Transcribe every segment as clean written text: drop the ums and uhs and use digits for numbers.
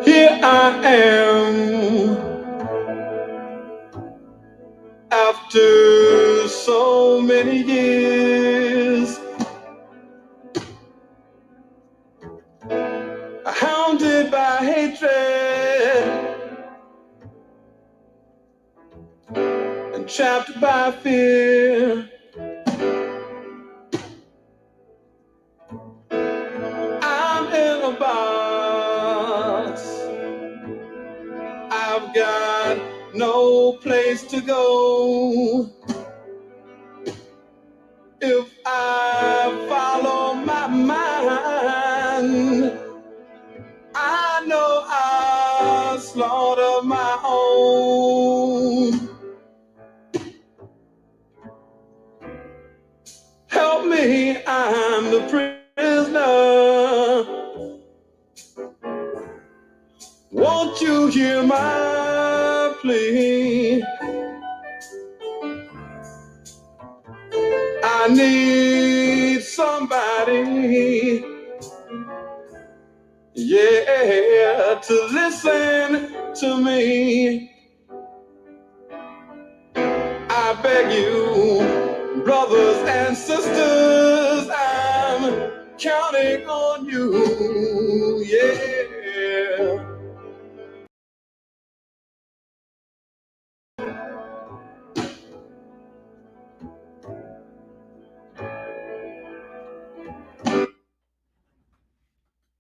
Here I am after so many years, hounded by hatred and trapped by fear. I'm in a box. I've got no place to go. If I follow my mind, I know I'll slaughter my own. Help me, I'm the prisoner. Won't you hear my plea? I need somebody, yeah, to listen to me. I beg you, brothers and sisters, I'm counting on you, yeah.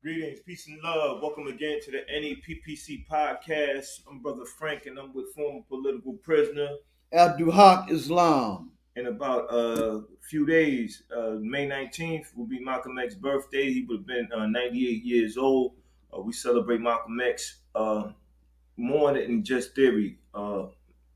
Greetings, peace and love. Welcome again to the NEPPC podcast. I'm Brother Frank and I'm with former political prisoner Abdul Haq Islam. In about a few days, May 19th will be Malcolm X's birthday. He would have been 98 years old. We celebrate Malcolm X more than just theory,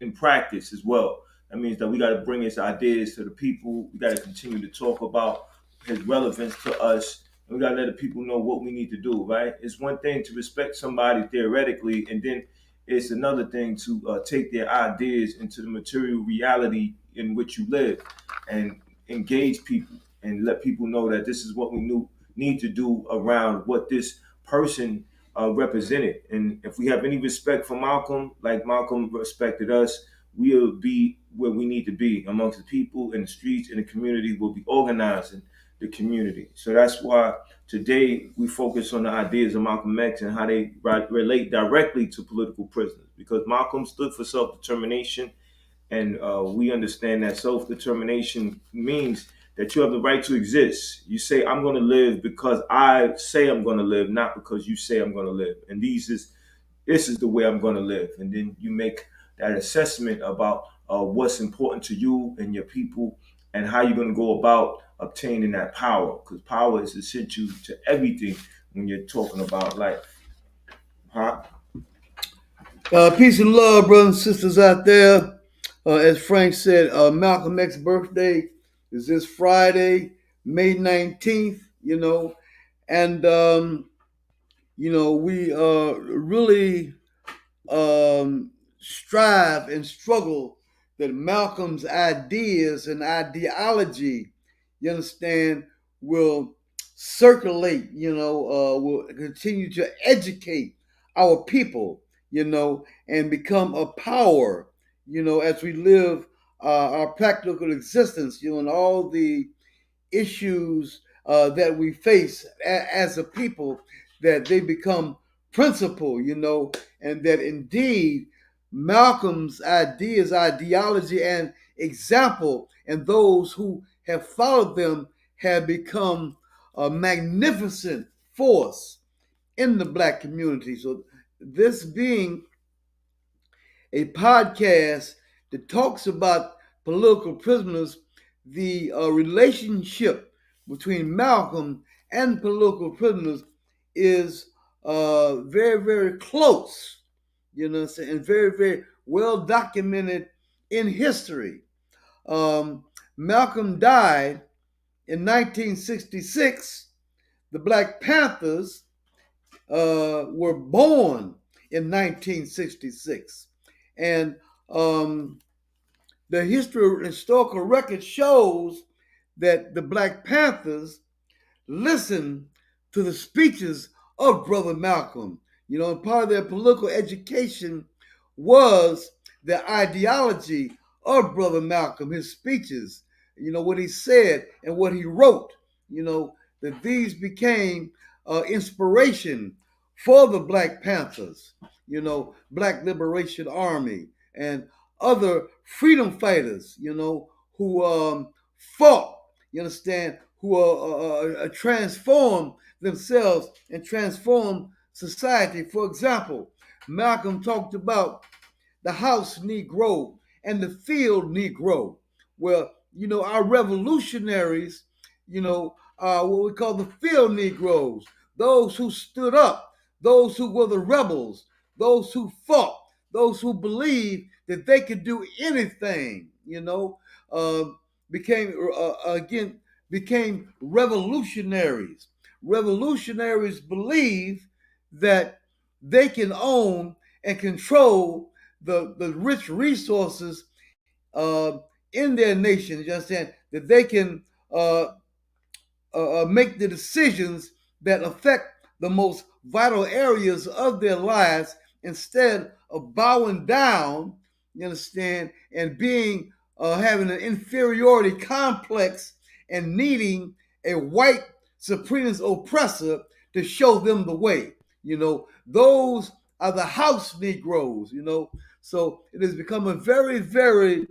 in practice as well. That means that we got to bring his ideas to the people. We got to continue to talk about his relevance to us. And we got to let the people know what we need to do, right? It's one thing to respect somebody theoretically, and then it's another thing to take their ideas into the material reality in which you live and engage people and let people know that this is what we need to do around what this person represented. And if we have any respect for Malcolm, like Malcolm respected us, we'll be where we need to be amongst the people in the streets, in the community. We'll be organizing the community. So that's why today we focus on the ideas of Malcolm X and how they relate directly to political prisoners, because Malcolm stood for self-determination. And we understand that self-determination means that you have the right to exist. You say, I'm going to live because I say I'm going to live, not because you say I'm going to live. And this is the way I'm going to live. And then you make that assessment about what's important to you and your people and how you're going to go about obtaining that power. Because power is essential to everything when you're talking about life. Huh? Peace and love, brothers and sisters out there. As Frank said, Malcolm X's birthday is this Friday, May 19th, and, we really strive and struggle that Malcolm's ideas and ideology, you understand, will circulate, will continue to educate our people, and become a power, as we live our practical existence, and all the issues that we face as a people, that they become principle, and that indeed Malcolm's ideas, ideology, and example, and those who have followed them have become a magnificent force in the Black community. So this being a podcast that talks about political prisoners, the relationship between Malcolm and political prisoners is very, very close, and very, very well documented in history. Malcolm died in 1966. The Black Panthers were born in 1966. And the historical record shows that the Black Panthers listened to the speeches of Brother Malcolm. And part of their political education was the ideology of Brother Malcolm, his speeches, what he said and what he wrote, that these became inspiration for the Black Panthers, Black Liberation Army, and other freedom fighters, who fought, who transformed themselves and transformed society. For example, Malcolm talked about the house Negro and the field Negro. Well, our revolutionaries, what we call the field Negroes, those who stood up, those who were the rebels, those who fought, those who believed that they could do anything, became revolutionaries. Revolutionaries believe that they can own and control the rich resources in their nation. You understand that they can make the decisions that affect the most vital areas of their lives instead of bowing down. You understand, and being having an inferiority complex and needing a white supremacist oppressor to show them the way. Those are the house Negroes. So it has become a very, very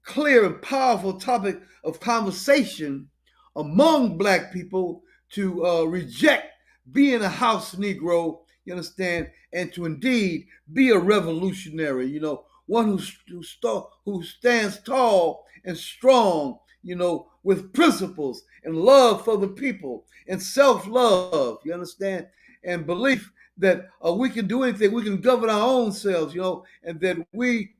clear and powerful topic of conversation among Black people to reject being a house Negro, you understand, and to indeed be a revolutionary, one who stands tall and strong, with principles and love for the people and self-love, you understand, and belief that we can do anything, we can govern our own selves, and that we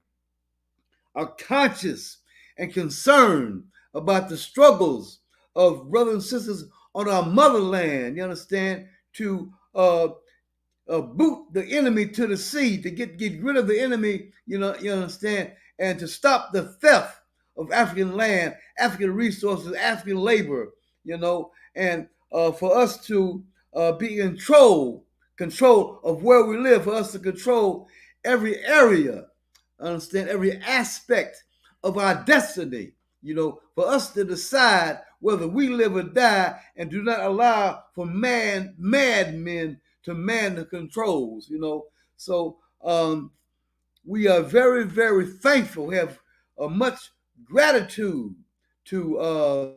are conscious and concerned about the struggles of brothers and sisters on our motherland, you understand, to boot the enemy to the sea, to get rid of the enemy, you understand, and to stop the theft of African land, African resources, African labor, and for us to be in control of where we live, for us to control every area, understand every aspect of our destiny, for us to decide whether we live or die and do not allow for madmen to man the controls, So we are very, very thankful, have much gratitude to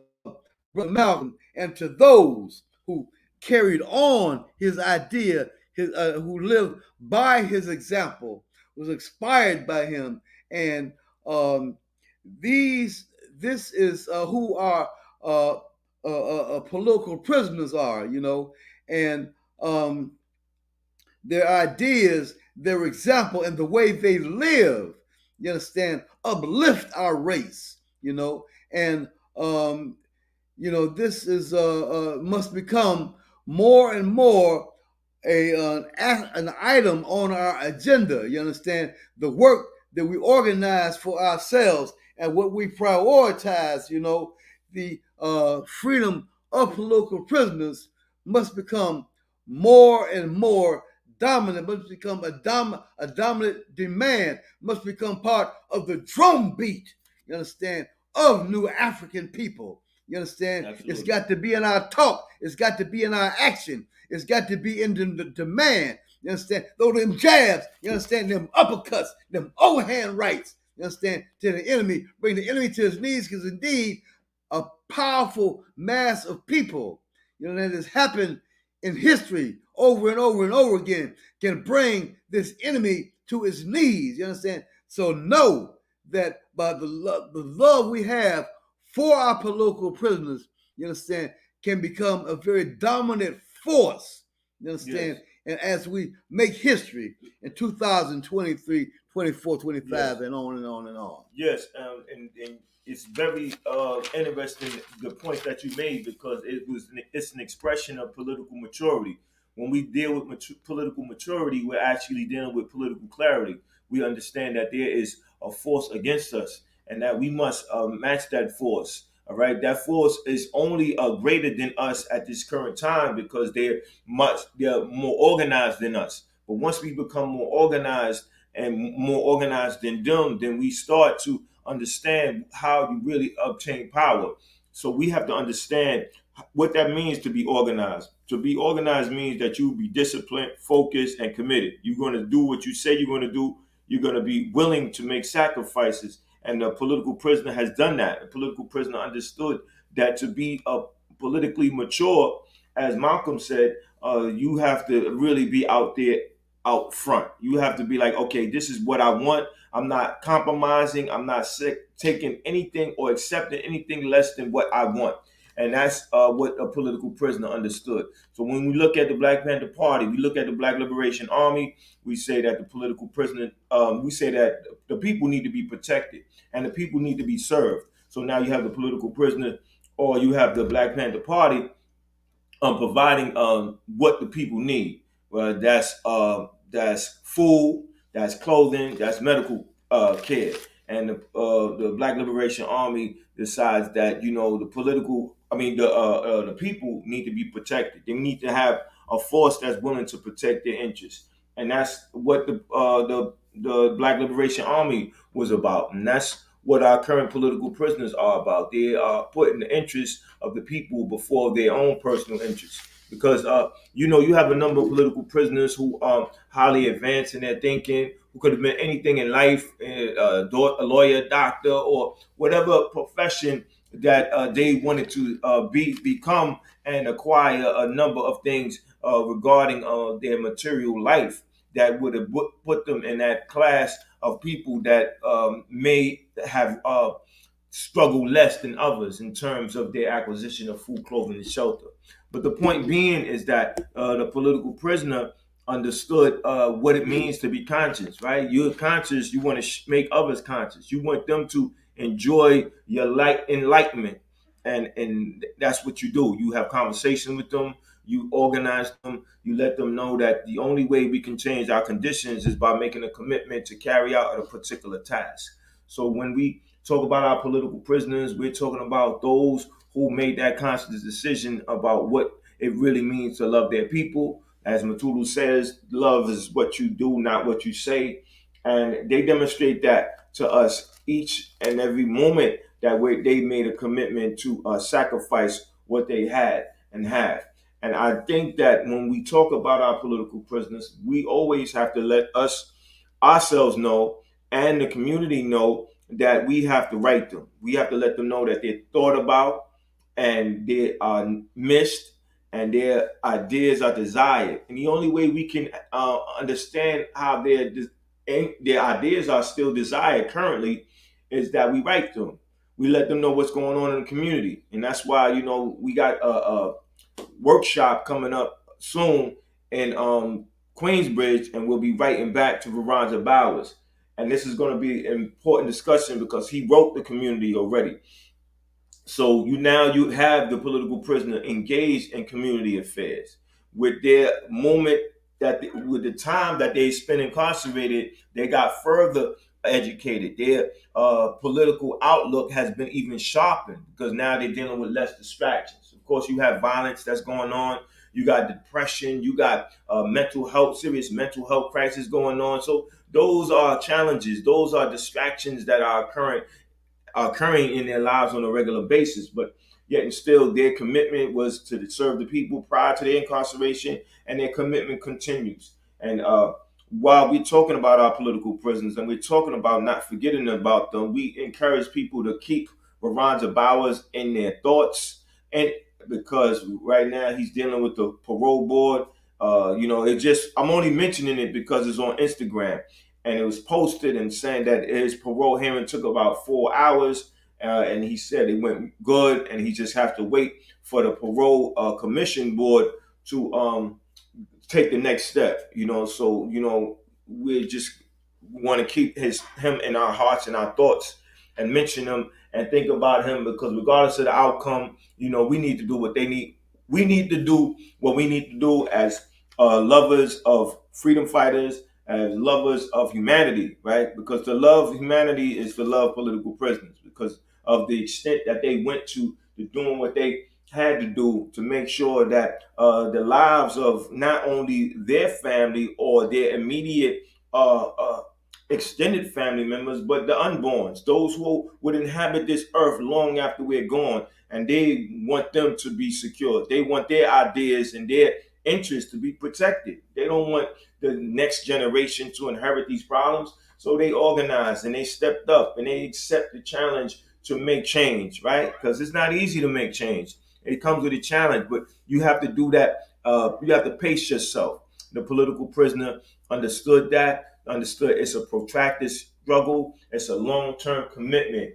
Brother Malcolm and to those who carried on his idea, who lived by his example, was inspired by him, and this is who our political prisoners are, and their ideas, their example, and the way they live, you understand, uplift our race, and this is must become more and more an item on our agenda. You understand, the work that we organize for ourselves and what we prioritize. The freedom of political prisoners must become more and more dominant, must become a dominant demand, must become part of the drumbeat, you understand, of new African people. You understand? Absolutely. It's got to be in our talk. It's got to be in our action. It's got to be in the demand. You understand? Throw them jabs. You understand? Them uppercuts, them overhand rights. You understand? To the enemy, bring the enemy to his knees, because indeed a powerful mass of people, that has happened in history over and over and over again can bring this enemy to his knees. You understand? So know that by the love we have for our political prisoners, you understand, can become a very dominant force. You understand? Yes. And as we make history in 2023, 24, 25, Yes. and on and on and on. Yes, and it's very interesting the point that you made, because it's an expression of political maturity. When we deal with political maturity, we're actually dealing with political clarity. We understand that there is a force against us, and that we must match that force. All right, that force is only greater than us at this current time, because they're more organized than us. But once we become more organized and more organized than them, then we start to understand how you really obtain power. So we have to understand what that means to be organized. To be organized means that you be disciplined, focused, and committed. You're going to do what you say you're going to do. You're going to be willing to make sacrifices. And the political prisoner has done that. The political prisoner understood that to be politically mature, as Malcolm said, you have to really be out there out front. You have to be like, okay, this is what I want. I'm not compromising. I'm not taking anything or accepting anything less than what I want. And that's what a political prisoner understood. So when we look at the Black Panther Party, we look at the Black Liberation Army, we say that the political prisoner, we say that the people need to be protected and the people need to be served. So now you have the political prisoner, or you have the Black Panther Party providing what the people need. That's food, that's clothing, that's medical care. And the Black Liberation Army decides that the people need to be protected. They need to have a force that's willing to protect their interests, and that's what the Black Liberation Army was about, and that's what our current political prisoners are about. They are putting the interests of the people before their own personal interests. Because you have a number of political prisoners who are highly advanced in their thinking, who could have been anything in life, a lawyer, doctor, or whatever profession that they wanted to become, and acquire a number of things regarding their material life that would have put them in that class of people that may have struggled less than others in terms of their acquisition of food, clothing, and shelter. But the point being is that the political prisoner understood what it means to be conscious, right? You're conscious, you want to make others conscious. You want them to enjoy your enlightenment. And that's what you do. You have conversation with them, you organize them, you let them know that the only way we can change our conditions is by making a commitment to carry out a particular task. So when we talk about our political prisoners, we're talking about those who made that conscious decision about what it really means to love their people. As Matulu says, love is what you do, not what you say. And they demonstrate that to us each and every moment that they made a commitment to sacrifice what they had and have. And I think that when we talk about our political prisoners, we always have to let ourselves know, and the community know, that we have to write them. We have to let them know that they're thought about and they are missed and their ideas are desired. And the only way we can understand how their ideas are still desired currently is that we write them. We let them know what's going on in the community. And that's why, we got a workshop coming up soon in Queensbridge, and we'll be writing back to Veronza Bowers. And this is going to be an important discussion because he wrote the community already. So you have the political prisoner engaged in community affairs with their moment with the time that they spend incarcerated. They got further educated. Their political outlook has been even sharpened because now they're dealing with less distractions. Of course, you have violence that's going on. You got depression. You got serious mental health crisis going on. So those are challenges. Those are distractions that are occurring in their lives on a regular basis. But yet and still, their commitment was to serve the people prior to their incarceration, and their commitment continues. And while we're talking about our political prisoners and we're talking about not forgetting about them, we encourage people to keep Veronza Bowers in their thoughts, and because right now he's dealing with the parole board It just, I'm only mentioning it because it's on Instagram, and it was posted and saying that his parole hearing took about 4 hours, and he said it went good, and he just have to wait for the parole commission board to take the next step. So we just want to keep him in our hearts and our thoughts, and mention him and think about him, because regardless of the outcome, we need to do what they need. We need to do what we need to do as lovers of freedom fighters, as lovers of humanity, right? Because to love humanity is to love political prisoners, because of the extent that they went to doing what they had to do to make sure that the lives of not only their family or their immediate extended family members, but the unborns, those who would inhabit this earth long after we're gone, and they want them to be secure. They want their ideas and their interests to be protected. They don't want the next generation to inherit these problems. So they organized and they stepped up and they accept the challenge to make change, right? Because it's not easy to make change. It comes with a challenge, but you have to do that. You have to pace yourself. The political prisoner understood that, understood it's a protracted struggle, it's a long-term commitment,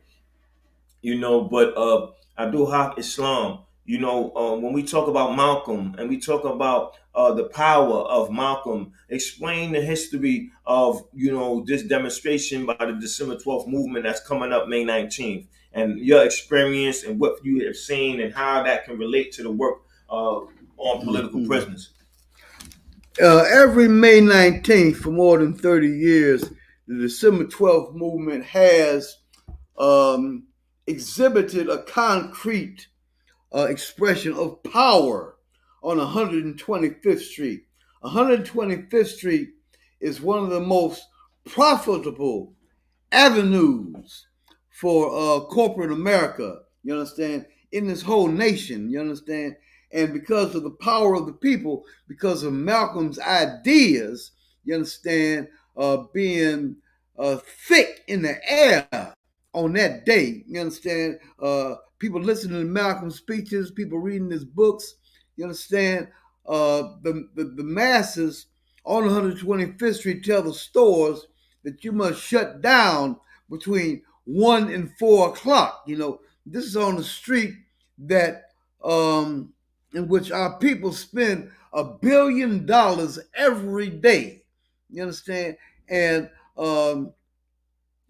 but Abdul Haq Islam, when we talk about Malcolm and we talk about the power of Malcolm, explain the history of, this demonstration by the December 12th movement that's coming up May 19th, and your experience and what you have seen and how that can relate to the work on political prisoners. Every May 19th for more than 30 years, the December 12th movement has exhibited a concrete expression of power on 125th Street. 125th Street is one of the most profitable avenues for corporate America, you understand, in this whole nation, you understand? And because of the power of the people, because of Malcolm's ideas, you understand, being thick in the air on that day, you understand? People listening to Malcolm's speeches, people reading his books, you understand? The masses on 125th Street tell the stores that you must shut down between 1 and 4 o'clock. This is on the street that in which our people spend $1 billion every day. You understand? And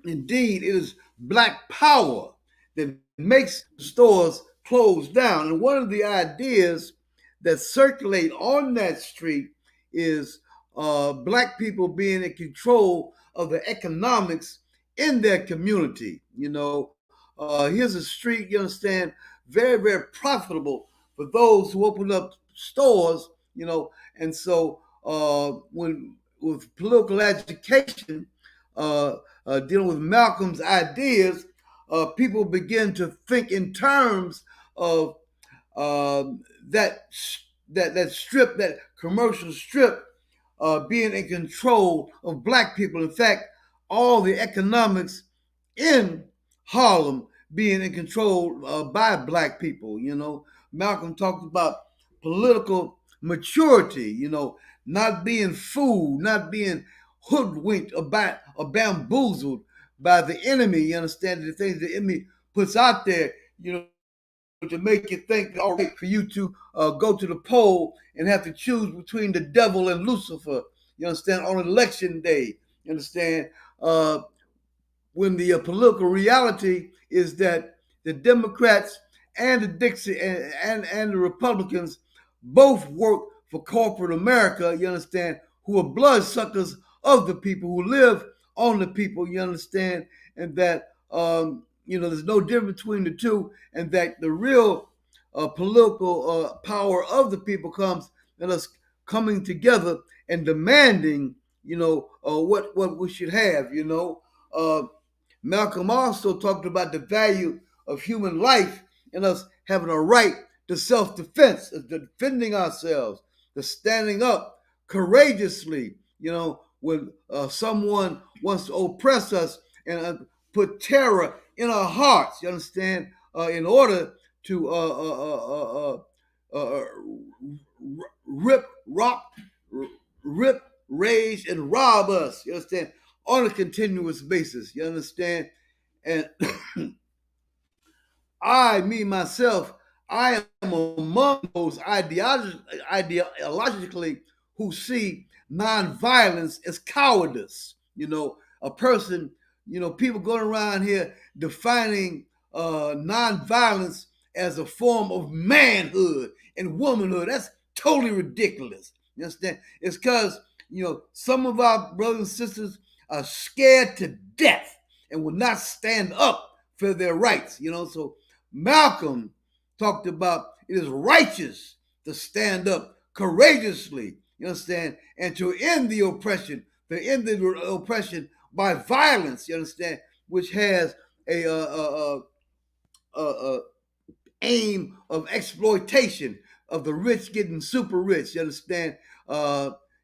indeed, it is Black power that makes stores close down. And one of the ideas that circulate on that street is Black people being in control of the economics in their community. Here's a street, you understand, very, very profitable for those who open up stores, and so when with political education, dealing with Malcolm's ideas, people begin to think in terms of that strip, that commercial strip, being in control of Black people. In fact, all the economics in Harlem being in control by Black people. Malcolm talked about political maturity, not being fooled, not being hoodwinked or bamboozled by the enemy. You understand, the things the enemy puts out there, to make you think, all right, for you to go to the poll and have to choose between the devil and Lucifer. You understand, on election day. You understand, when the political reality is that the Democrats and the Dixie and the Republicans both work for corporate America, you understand, who are bloodsuckers of the people, who live on the people, you understand, and that, there's no difference between the two, and that the real political power of the people comes in us coming together and demanding, what we should have, Malcolm also talked about the value of human life and us having a right to self-defense, defending ourselves, to standing up courageously, when someone wants to oppress us and put terror in our hearts, you understand, in order to rip, rock, rip, rage, and rob us. You understand? On a continuous basis. You understand? And myself, I am among those ideologically who see nonviolence as cowardice. A person, people going around here defining nonviolence as a form of manhood and womanhood. That's totally ridiculous. You understand? It's because, some of our brothers and sisters are scared to death and will not stand up for their rights. So Malcolm talked about it is righteous to stand up courageously, you understand, and to end the oppression, by violence, you understand, which has a aim of exploitation of the rich getting super rich, you understand,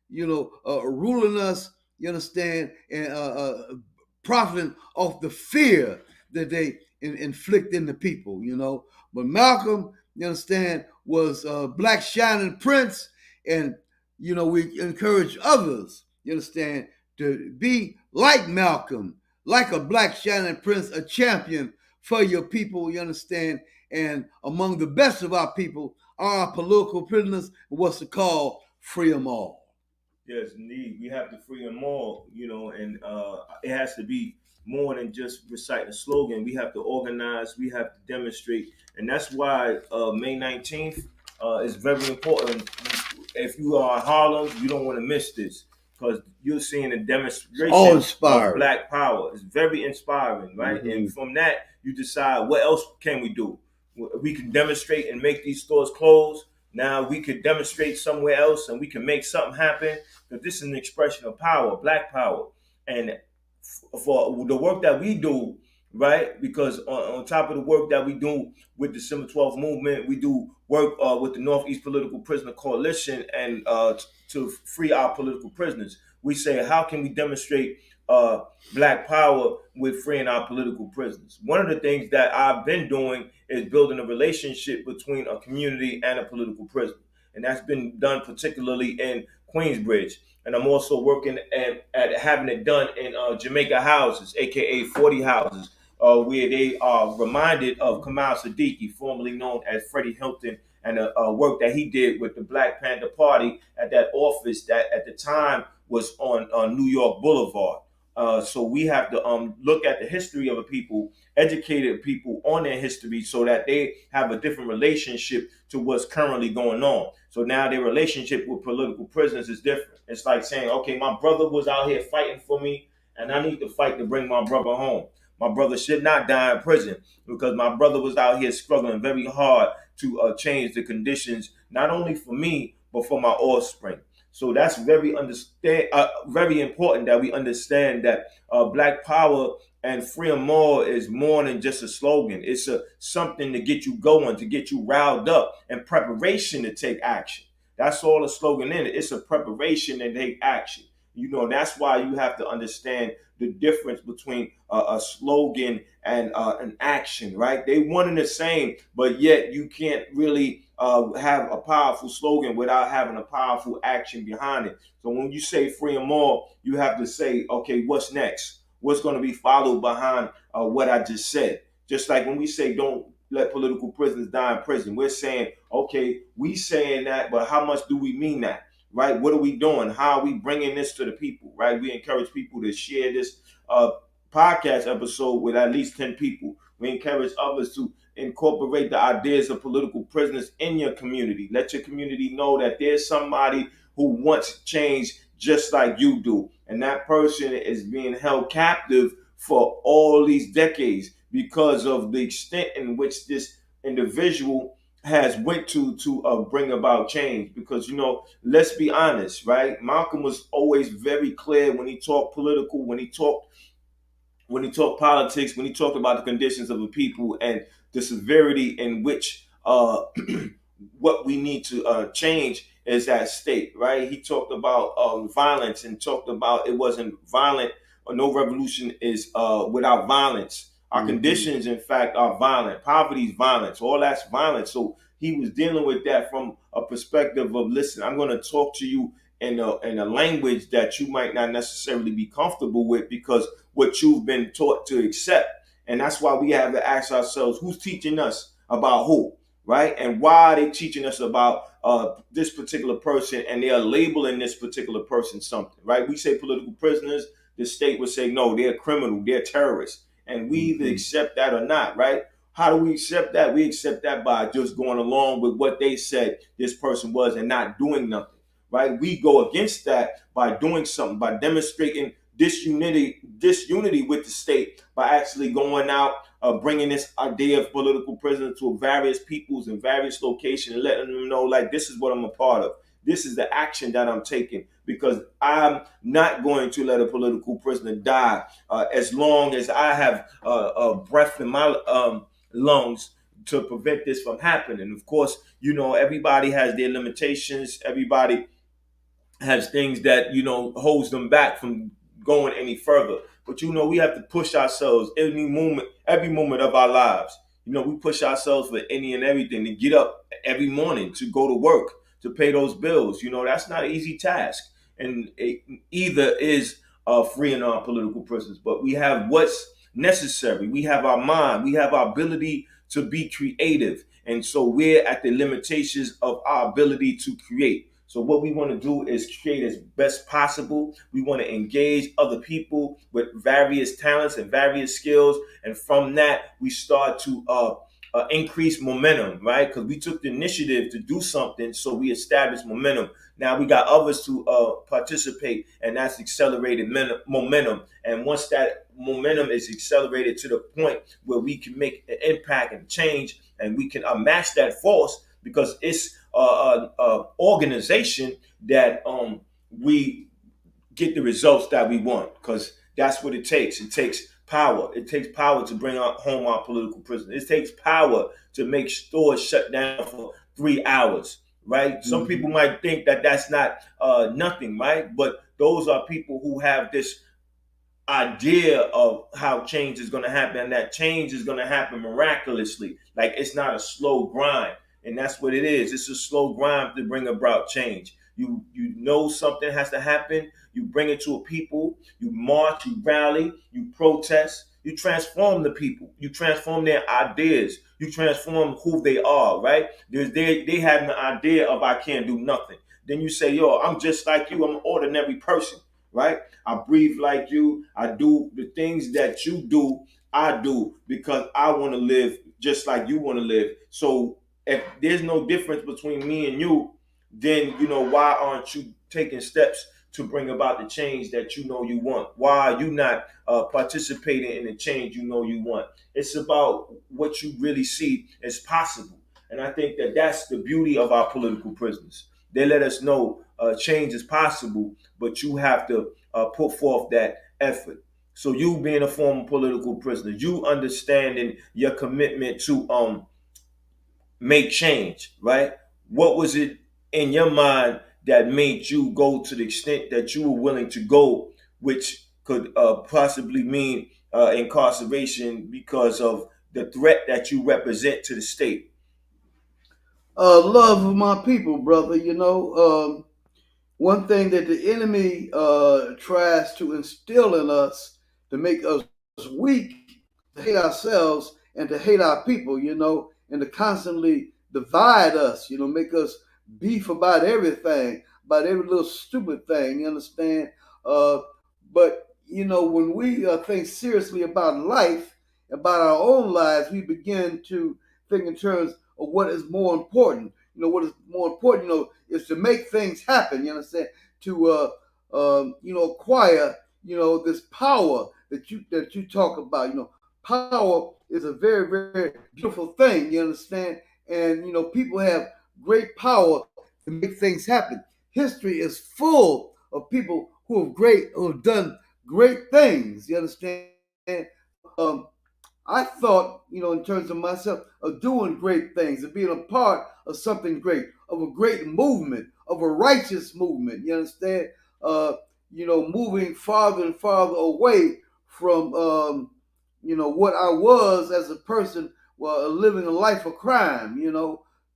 ruling us, you understand, and profiting off the fear that they inflict in the people, But Malcolm, you understand, was a black shining prince, and we encourage others, you understand, to be like Malcolm, like a black shining prince, a champion for your people, you understand. And among the best of our people are our political prisoners, what's it called? Free them all. Yes, indeed. We have to free them all, and it has to be more than just recite a slogan. We have to organize, we have to demonstrate. And that's why May 19th is very important. If you are in Harlem, you don't want to miss this because you're seeing a demonstration of Black power. It's very inspiring, right? Mm-hmm. And from that, you decide what else can we do. We can demonstrate and make these stores close. Now we could demonstrate somewhere else and we can make something happen. Because this is an expression of power, Black power. And for the work that we do, right? Because on top of the work that we do with the December 12th movement, we do work with the Northeast Political Prisoner Coalition and to free our political prisoners. We say, how can we demonstrate Black power with freeing our political prisoners? One of the things that I've been doing is building a relationship between a community and a political prisoner. And that's been done particularly in Queensbridge. And I'm also working at having it done in Jamaica houses, aka 40 houses, where they are reminded of Kamal Siddiqui, formerly known as Freddie Hilton, and the work that he did with the Black Panther Party at that office that at the time was on New York Boulevard. So we have to look at the history of a people, educated people on their history so that they have a different relationship to what's currently going on. So now their relationship with political prisoners is different. It's like saying, okay, my brother was out here fighting for me and I need to fight to bring my brother home. My brother should not die in prison because my brother was out here struggling very hard to change the conditions, not only for me, but for my offspring. So that's very important that we understand that Black power and free them all is more than just a slogan. It's something to get you going, to get you riled up, and preparation to take action. That's all the slogan in it. It's a preparation to take action. That's why you have to understand the difference between a slogan and an action, right? They one and the same, but yet you can't really have a powerful slogan without having a powerful action behind it. So when you say free them all, you have to say, okay, what's next? What's going to be followed behind what I just said? Just like when we say don't let political prisoners die in prison, we're saying, okay, we saying that, but how much do we mean that? Right? What are we doing? How are we bringing this to the people? Right? We encourage people to share this podcast episode with at least 10 people. We encourage others to incorporate the ideas of political prisoners in your community. Let your community know that there's somebody who wants change just like you do. And that person is being held captive for all these decades because of the extent in which this individual has went to bring about change. Because, let's be honest, right? Malcolm was always very clear when he talked political, when he talked politics, when he talked about the conditions of the people and the severity in which what we need to change is at stake, right? He talked about violence and talked about it wasn't violent, or no revolution is without violence. Our conditions, in fact, are violent. Poverty is violence. All that's violence. So he was dealing with that from a perspective of, listen, I'm going to talk to you in a language that you might not necessarily be comfortable with because what you've been taught to accept. And that's why we have to ask ourselves, who's teaching us about who, right? And why are they teaching us about this particular person, and they are labeling this particular person something, right? We say political prisoners, the state would say, no, they're criminal, they're terrorists. And we either accept that or not, right? How do we accept that? We accept that by just going along with what they said this person was and not doing nothing, right? We go against that by doing something, by demonstrating disunity with the state, by actually going out, bringing this idea of political prisoners to various peoples in various locations and letting them know, like, this is what I'm a part of. This is the action that I'm taking, because I'm not going to let a political prisoner die as long as I have breath in my lungs to prevent this from happening. Of course, everybody has their limitations. Everybody has things that holds them back from going any further. But we have to push ourselves every moment of our lives. We push ourselves for any and everything, to get up every morning, to go to work, to pay those bills. That's not an easy task, and it either is freeing our political prisoners. But we have what's necessary. We have our mind. We have our ability to be creative, and so we're at the limitations of our ability to create. So what we want to do is create as best possible. We want to engage other people with various talents and various skills. And from that, we start to increase momentum, right? Because we took the initiative to do something, so we established momentum. Now we got others to participate, and that's accelerated momentum. And once that momentum is accelerated to the point where we can make an impact and change, and we can amass that force, because it's organization that we get the results that we want, because that's what it takes. It takes power. It takes power to bring home our political prisoners. It takes power to make stores shut down for 3 hours, right? Mm-hmm. Some people might think that that's not nothing, right? But those are people who have this idea of how change is going to happen, and that change is going to happen miraculously. Like, it's not a slow grind. And that's what it is. It's a slow grind to bring about change. You know something has to happen. You bring it to a people. You march, you rally, you protest. You transform the people. You transform their ideas. You transform who they are, right? They have an idea of, I can't do nothing. Then you say, yo, I'm just like you. I'm an ordinary person, right? I breathe like you. I do the things that you do. I do because I want to live just like you want to live. So if there's no difference between me and you, then why aren't you taking steps to bring about the change that you want? Why are you not participating in the change you want? It's about what you really see as possible. And I think that that's the beauty of our political prisoners. They let us know change is possible, but you have to put forth that effort. So you being a former political prisoner, you understanding your commitment to make change, right? What was it in your mind that made you go to the extent that you were willing to go, which could possibly mean incarceration because of the threat that you represent to the state? Love of my people, brother. One thing that the enemy tries to instill in us to make us weak, to hate ourselves and to hate our people, and to constantly divide us, make us beef about everything, about every little stupid thing, you understand? But, when we think seriously about life, about our own lives, we begin to think in terms of what is more important. What is more important, is to make things happen, you understand? To, acquire, this power that you talk about. Power is a very, very beautiful thing, you understand? And, people have great power to make things happen. History is full of people who have done great things, you understand? Um, I thought, in terms of myself, of doing great things, of being a part of something great, of a great movement, of a righteous movement, you understand? Moving farther and farther away from, what I was as a person, living a life of crime,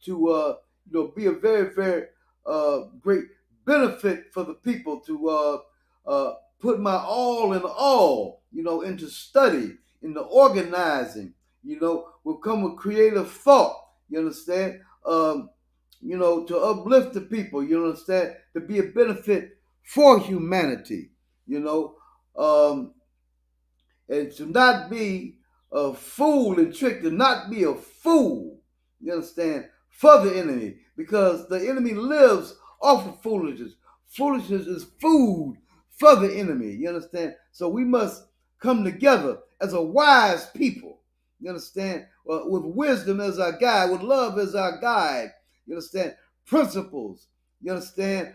be a very, very great benefit for the people to put my all in all, into study, into organizing, will come with creative thought, you understand? To uplift the people, you understand? To be a benefit for humanity, and to not be a fool and trick, to not be a fool, you understand, for the enemy, because the enemy lives off of foolishness. Foolishness is food for the enemy, you understand? So we must come together as a wise people, you understand, with wisdom as our guide, with love as our guide, you understand, principles, you understand,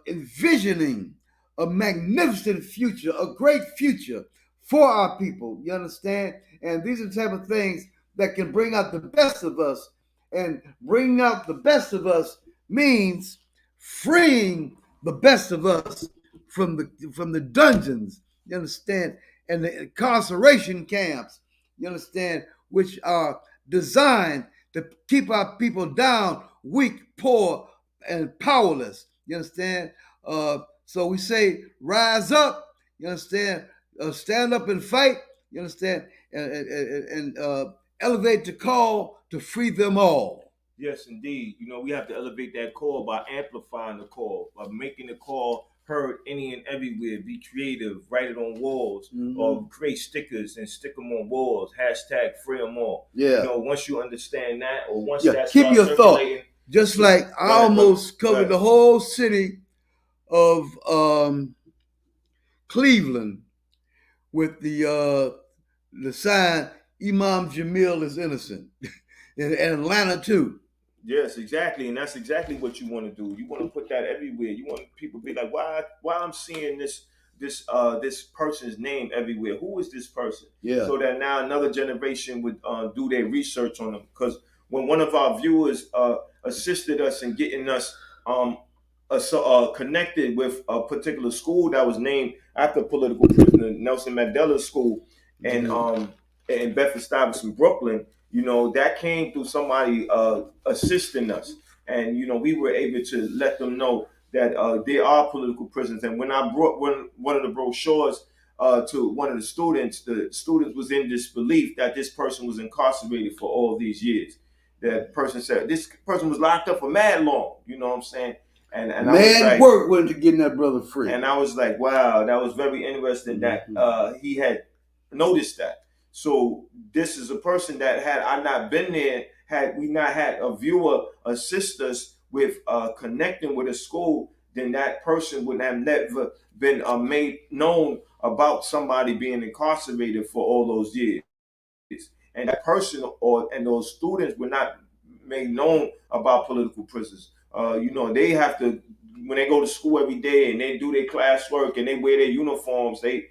envisioning a magnificent future, a great future for our people. You understand? And these are the type of things that can bring out the best of us. And bringing out the best of us means freeing the best of us from the dungeons. You understand? And the incarceration camps. You understand? Which are designed to keep our people down, weak, poor, and powerless. You understand? So we say, rise up, you understand? Stand up and fight, you understand? And elevate the call to free them all. Yes, indeed. We have to elevate that call by amplifying the call, by making the call heard any and everywhere. Be creative, write it on walls, or create stickers and stick them on walls. Hashtag free them all. Yeah. Once you understand that, or once that keep starts your thought. circulating, Just like I almost covered the whole city of Cleveland with the sign, Imam Jamil is innocent. In Atlanta too. Yes, exactly, and that's exactly what you want to do. You want to put that everywhere. You want people to be like, why I'm seeing this person's name everywhere? Who is this person? Yeah. So that now another generation would do their research on them. Because when one of our viewers assisted us in getting us connected with a particular school that was named after political prisoner Nelson Mandela's school, and in Bedford-Stuyvesant, Brooklyn. That came through somebody assisting us. And, we were able to let them know that there are political prisoners. And when I brought one of the brochures to one of the student was in disbelief that this person was incarcerated for all these years. That person said, this person was locked up for mad long. You know what I'm saying? And I was like, work went to getting that brother free. And I was like, wow, that was very interesting that he had noticed that. So this is a person that had I not been there, had we not had a viewer assist us with connecting with a school, then that person would have never been made known about somebody being incarcerated for all those years. And that person and those students were not made known about political prisoners. They have to, when they go to school every day and they do their classwork and they wear their uniforms, they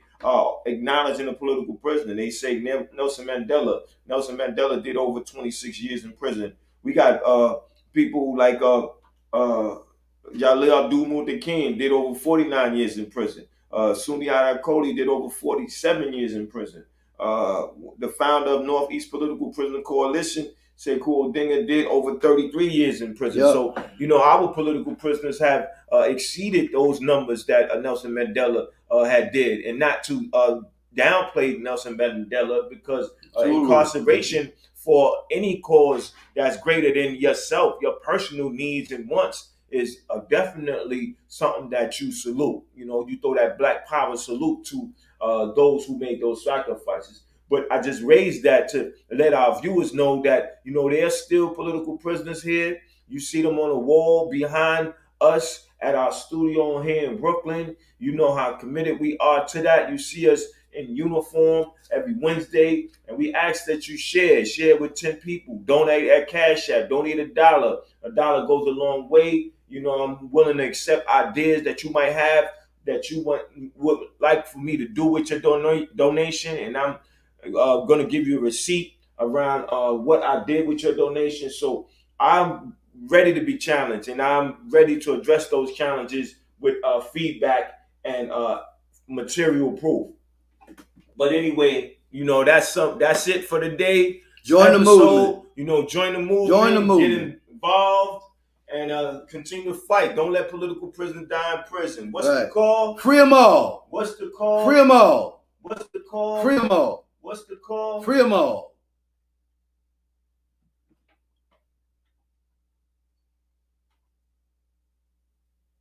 acknowledging a political prisoner. They say Nelson Mandela. Nelson Mandela did over 26 years in prison. We got people like Jalil Abdul Muttaqin did over 49 years in prison. Sundiata Acoli did over 47 years in prison. The founder of Northeast Political Prisoner Coalition, Sekou Odinga, did over 33 years in prison. Yep. So, our political prisoners have exceeded those numbers that Nelson Mandela had did. And not to downplay Nelson Mandela, because incarceration for any cause that's greater than yourself, your personal needs and wants, is definitely something that you salute. You throw that Black Power salute to those who made those sacrifices. But I just raised that to let our viewers know that, there are still political prisoners here. You see them on the wall behind us at our studio here in Brooklyn. You know how committed we are to that. You see us in uniform every Wednesday, and we ask that you share with 10 people. Donate at Cash App, donate $1. $1 goes a long way. I'm willing to accept ideas that you might have that you would like for me to do with your donation, and I'm going to give you a receipt around what I did with your donation. So I'm ready to be challenged, and I'm ready to address those challenges with feedback and material proof. But anyway, that's it for the day. Join the movement. join the movement, Join the movement. get involved, and continue to fight. Don't let political prisoners die in prison. What's Right. the call? Free them all. What's the call? Free them all. What's the call? Free them all. What's the call? Free them all.